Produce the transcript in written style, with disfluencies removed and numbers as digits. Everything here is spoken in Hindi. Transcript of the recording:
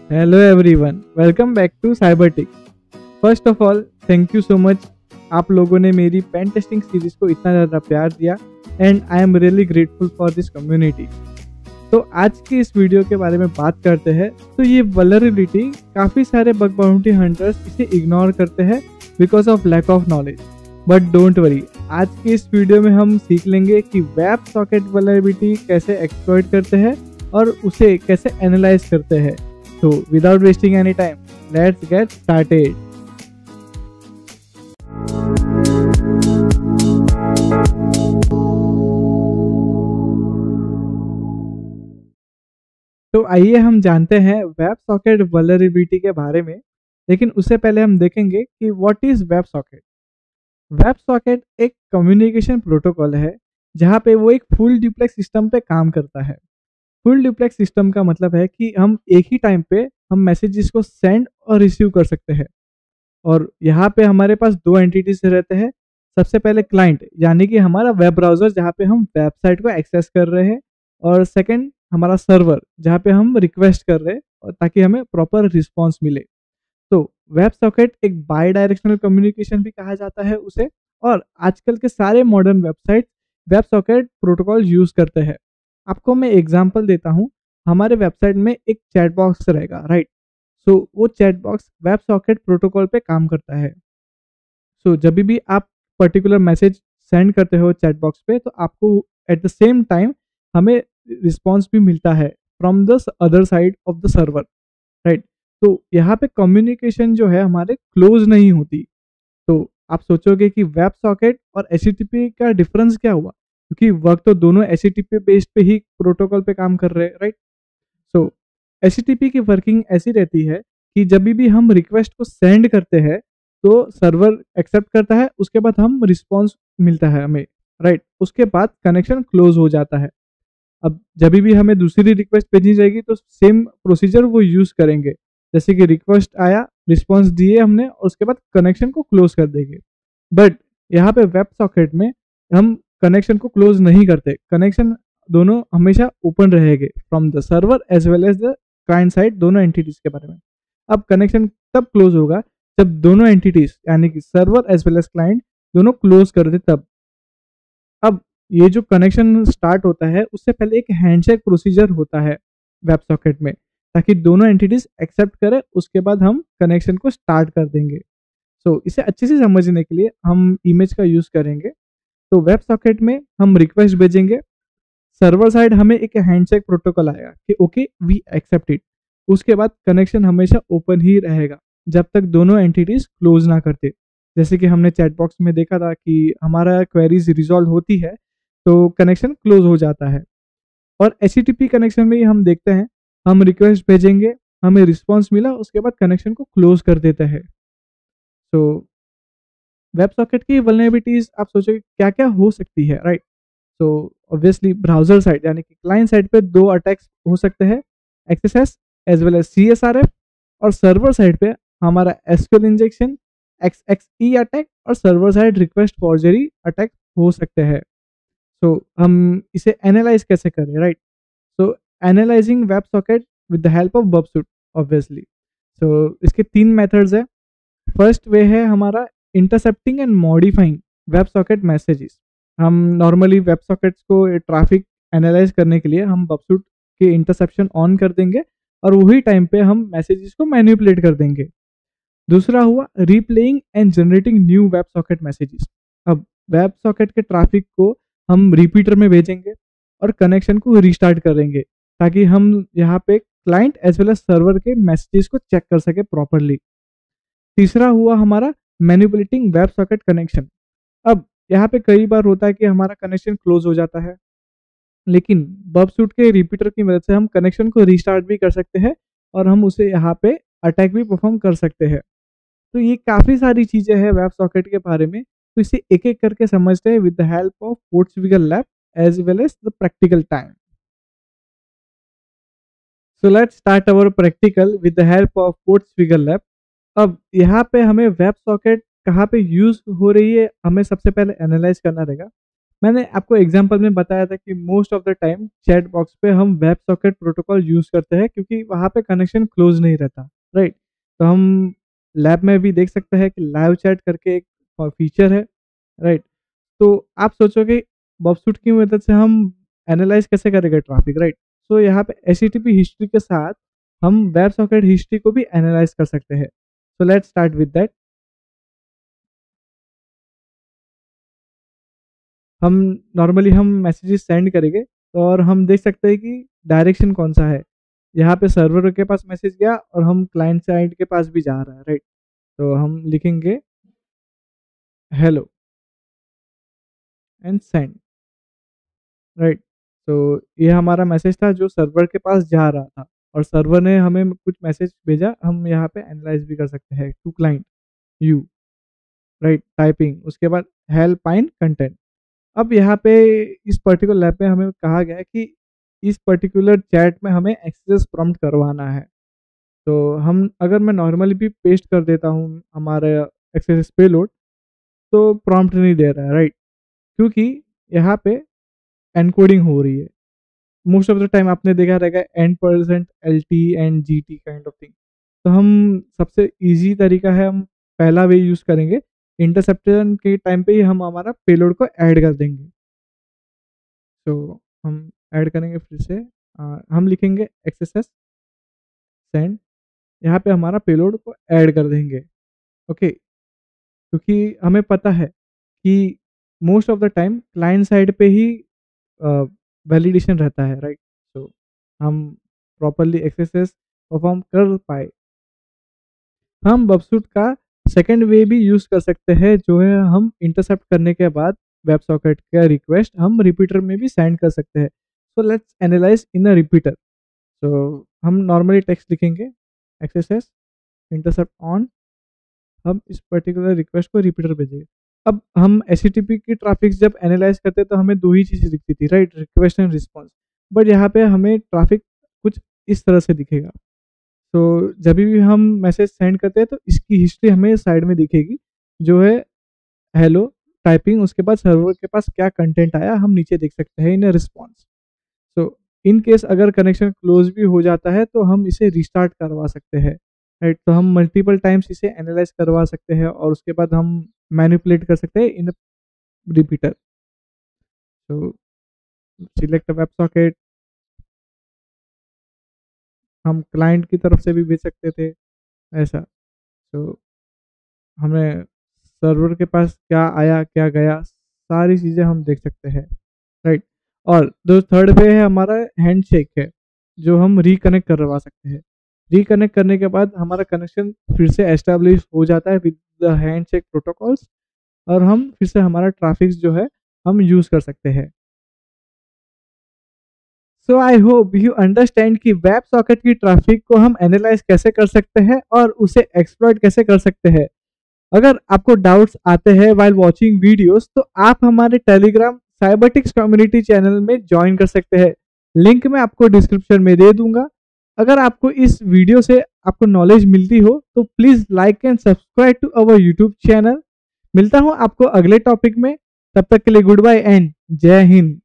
Hello everyone, welcome back to Cybertic. First of all thank you so much. आप लोगों ने मेरी पेन टेस्टिंग सीरीज को इतना ज़्यादा प्यार दिया and I am really grateful for this community. तो आज की इस वीडियो के बारे में बात करते हैं। तो ये वल्नरेबिलिटी काफ़ी सारे बग बाउंटी हंटर्स इसे इग्नोर करते हैं because of lack of knowledge. But don't worry, आज की इस वीडियो में हम सीख लेंगे कि वेब सॉकेट वल्नरेबिलिटी कैसे एक्सप्लॉइट करते हैं और उसे कैसे एनालाइज करते हैं। So without wasting any time, let's get started. तो आइए हम जानते हैं वेब सॉकेट वल्नरेबिलिटी के बारे में। लेकिन उससे पहले हम देखेंगे कि what is web socket. Web socket एक कम्युनिकेशन प्रोटोकॉल है जहाँ पे वो एक फुल डुप्लेक्स सिस्टम पे काम करता है। फुल डुप्लेक्स सिस्टम का मतलब है कि हम एक ही टाइम पे हम मैसेजेस को सेंड और रिसीव कर सकते हैं। और यहाँ पे हमारे पास दो एंटिटीज रहते हैं। सबसे पहले क्लाइंट यानी कि हमारा वेब ब्राउजर जहाँ पे हम वेबसाइट को एक्सेस कर रहे हैं, और सेकंड हमारा सर्वर जहाँ पे हम रिक्वेस्ट कर रहे हैं और ताकि हमें प्रॉपर रिस्पॉन्स मिले। तो वेब सॉकेट एक बाई डायरेक्शनल कम्युनिकेशन भी कहा जाता है उसे। और आजकल के सारे modern website web socket protocol use करते हैं। आपको मैं एग्जांपल देता हूँ। हमारे वेबसाइट में एक चैट बॉक्स रहेगा, राइट। सो वो chat box web socket protocol पे काम करता है। सो जब भी आप पर्टिकुलर मैसेज सेंड करते हो चैट बॉक्स पे, तो आपको एट द सेम टाइम हमें रिस्पॉन्स भी मिलता है from the other side of the server, right. तो यहाँ पे कम्युनिकेशन जो है हमारे क्लोज नहीं होती। तो आप सोचोगे कि वेब सॉकेट और एचटीटीपी का डिफरेंस क्या हुआ, क्योंकि वर्क तो दोनों एचटीटीपी बेस्ड पे ही प्रोटोकॉल पे काम कर रहे हैं, राइट। सो एचटीटीपी की वर्किंग ऐसी रहती है कि जब भी हम रिक्वेस्ट को सेंड करते हैं तो सर्वर एक्सेप्ट करता है, उसके बाद हम रिस्पॉन्स मिलता है हमें, राइट। उसके बाद कनेक्शन क्लोज हो जाता है। अब जब भी हमें दूसरी रिक्वेस्ट भेजी जाएगी तो सेम प्रोसीजर वो यूज करेंगे। जैसे कि रिक्वेस्ट आया, रिस्पॉन्स दिए हमने, और उसके बाद कनेक्शन को क्लोज कर देंगे। बट यहाँ पे वेब सॉकेट में हम कनेक्शन को क्लोज नहीं करते। कनेक्शन दोनों हमेशा ओपन रहेंगे from the server as well as the client side, दोनों एंटिटीज के बारे में। अब कनेक्शन तब क्लोज होगा जब दोनों एंटिटीज यानी कि server as well as client दोनों क्लोज कर दे तब। अब ये जो कनेक्शन स्टार्ट होता है उससे पहले एक हैंडशेक प्रोसीजर होता है वेब सॉकेट में, ताकि दोनों एंटिटीज एक्सेप्ट करें, उसके बाद हम कनेक्शन को स्टार्ट कर देंगे। सो इसे अच्छे से समझने के लिए हम इमेज का यूज करेंगे। तो वेब सॉकेट में हम रिक्वेस्ट भेजेंगे, सर्वर साइड हमें एक हैंडशेक प्रोटोकॉल आएगा कि ओके वी एक्सेप्ट इट। उसके बाद कनेक्शन हमेशा ओपन ही रहेगा जब तक दोनों एंटिटीज क्लोज ना करते। जैसे कि हमने चैट बॉक्स में देखा था कि हमारा क्वेरीज रिजॉल्व होती है तो कनेक्शन क्लोज हो जाता है। और एचटीटीपी कनेक्शन में ही हम देखते हैं, हम रिक्वेस्ट भेजेंगे, हमें रिस्पॉन्स मिला, उसके बाद कनेक्शन को क्लोज कर देते हैं। तो वेब सॉकेट की वल्नरेबिलिटीज आप सोचोगे क्या क्या हो सकती है, राइट। तो ऑब्वियसली ब्राउजर साइड यानी कि क्लाइंट साइड पे दो अटैक्स हो सकते हैं, XSS as well as CSRF. और सर्वर साइड पे हमारा एसक्यूएल इंजेक्शन, एक्सएक्सई अटैक और server side request forgery attack हो सकते हैं। सो हम इसे एनालाइज कैसे करें, right. So analysing web socket with the help of Burp Suite, obviously. So इसके तीन मेथड्स है। फर्स्ट वे है हमारा intercepting and modifying web socket messages. हम नॉर्मली वेब सॉकेट्स को ट्रैफिक एनालाइज करने के लिए हम बबसूट के इंटरसेप्शन ऑन कर देंगे और वही टाइम पे हम मैसेजेस को मैनिपुलेट कर देंगे। दूसरा हुआ replaying and generating new web socket messages. अब वेब सॉकेट के ट्रैफिक को हम रिपीटर में भेजेंगे और कनेक्शन को रिस्टार्ट करेंगे, ताकि हम यहाँ पे client as well as server के मैसेजेस को चेक कर सके प्रॉपरली। तीसरा हुआ हमारा मैनिपुलेटिंग वेब सॉकेट कनेक्शन। अब यहाँ पे कई बार होता है कि हमारा कनेक्शन क्लोज हो जाता है, लेकिन बबसूट के रिपीटर की मदद से हम कनेक्शन को रीस्टार्ट भी कर सकते हैं और हम उसे यहाँ पे अटैक भी परफॉर्म कर सकते हैं। तो ये काफ़ी सारी चीज़ें हैं वेब सॉकेट के बारे में। तो इसे एक एक करके समझते हैं with the help of PortSwigger lab as well as the practical time. So let's start our practical with the help of PortSwigger lab. अब यहाँ पे हमें वेब सॉकेट कहाँ पे यूज हो रही है हमें सबसे पहले एनालाइज करना रहेगा। मैंने आपको एग्जांपल में बताया था कि most of the time chat box पे हम वेब सॉकेट प्रोटोकॉल यूज़ करते हैं क्योंकि वहाँ पे कनेक्शन क्लोज नहीं रहता, राइट? तो हम लैब में भी देख सकते हैं कि लाइव चैट करके एक फीचर है, राइट? तो आप सोचोगे बबसूट की मदद से हम एनालाइज कैसे करेंगे ट्रैफिक, राइट? तो यहाँ पे एचटीटीपी हिस्ट्री के साथ हम वेब सॉकेट हिस्ट्री को भी एनालाइज कर सकते हैं। सो लेट्स स्टार्ट विद दैट। हम नॉर्मली हम मैसेजेस सेंड करेंगे और हम देख सकते हैं कि डायरेक्शन कौन सा है। यहाँ पे सर्वर के पास मैसेज गया और हम क्लाइंट साइड के पास भी जा रहा है, राइट? तो हम लिखेंगे हेलो एंड सेंड, राइट? तो ये हमारा मैसेज था जो सर्वर के पास जा रहा था और सर्वर ने हमें कुछ मैसेज भेजा, हम यहाँ पे एनालाइज भी कर सकते हैं to client you, right? Typing, उसके बाद हेल्प फाइंड कंटेंट। अब यहाँ पे इस पर्टिकुलर लैब में हमें कहा गया है कि इस पर्टिकुलर चैट में हमें एक्सेस प्रॉम्प्ट करवाना है। तो हम अगर मैं नॉर्मली भी पेस्ट कर देता हूँ हमारे एक्सेस पेलोड, तो प्रॉम्प्ट नहीं दे रहा है, राइट? क्योंकि यहाँ पे एनकोडिंग हो रही है। मोस्ट ऑफ द टाइम आपने देखा रहेगा N% LT and GT kind of thing. तो हम सबसे इजी तरीका है, हम पहला वे यूज़ करेंगे, इंटरसेप्शन के टाइम पे ही हम हमारा पेलोड को ऐड कर देंगे। तो हम ऐड करेंगे फिर से, हम लिखेंगे एक्सएसएस सेंड, यहाँ पे हमारा पेलोड को ऐड कर देंगे, ओके? क्योंकि हमें पता है कि most of the time client side पे ही वैलिडेशन रहता है, राइट? तो हम प्रॉपरली एक्सएसएस परफॉर्म कर पाए। हम बबसूट का सेकंड वे भी यूज़ कर सकते हैं, जो है हम इंटरसेप्ट करने के बाद वेब सॉकेट का रिक्वेस्ट हम रिपीटर में भी सेंड कर सकते हैं। So let's analyse in a repeater. तो हम नॉर्मली टेक्स्ट लिखेंगे एक्सएसएस इंटरसेप्ट ऑन, हम इस पर्टिकुलर रिक्वेस्ट को रिपीटर भेजेंगे। अब हम एचटीटीपी की ट्रैफिक जब एनालाइज करते हैं तो हमें दो ही चीज़ें दिखती थी, right? Request and response. But यहाँ पे हमें ट्रैफिक कुछ इस तरह से दिखेगा। तो जब भी हम मैसेज सेंड करते हैं तो इसकी हिस्ट्री हमें साइड में दिखेगी, जो है हेलो टाइपिंग, उसके बाद सर्वर के पास क्या कंटेंट आया हम नीचे देख सकते हैं इन रिस्पॉन्स। तो इन केस अगर कनेक्शन क्लोज भी हो जाता है तो हम इसे रिस्टार्ट करवा सकते हैं, राइट? तो हम मल्टीपल टाइम्स इसे एनालाइज करवा सकते हैं और उसके बाद हम मैनिपुलेट कर सकते हैं इन रिपीटर। तो सिलेक्ट वेब सॉकेट हम क्लाइंट की तरफ से भी भेज सकते थे ऐसा। तो हमें सर्वर के पास क्या आया क्या गया सारी चीज़ें हम देख सकते हैं, राइट? और जो थर्ड वे है हमारा हैंडशेक है, जो हम रिकनेक्ट करवा सकते हैं। रिकनेक्ट करने के बाद हमारा कनेक्शन फिर से एस्टेब्लिश हो जाता है विद द हैंडशेक प्रोटोकॉल्स और हम फिर से हमारा ट्रैफिक जो है हम यूज़ कर सकते हैं। सो आई होप यू अंडरस्टैंड कि वेब सॉकेट की ट्रैफिक को हम एनालाइज कैसे कर सकते हैं और उसे एक्सप्लॉइट कैसे कर सकते हैं। अगर आपको डाउट्स आते हैं वाइल वॉचिंग वीडियोस तो आप हमारे टेलीग्राम साइबरटिक्स कम्युनिटी चैनल में ज्वाइन कर सकते हैं। लिंक मैं आपको डिस्क्रिप्शन में दे दूंगा। अगर आपको इस वीडियो से आपको नॉलेज मिलती हो तो please like and subscribe to our YouTube channel. मिलता हूँ आपको अगले टॉपिक में, तब तक के लिए गुड बाय एंड जय हिंद।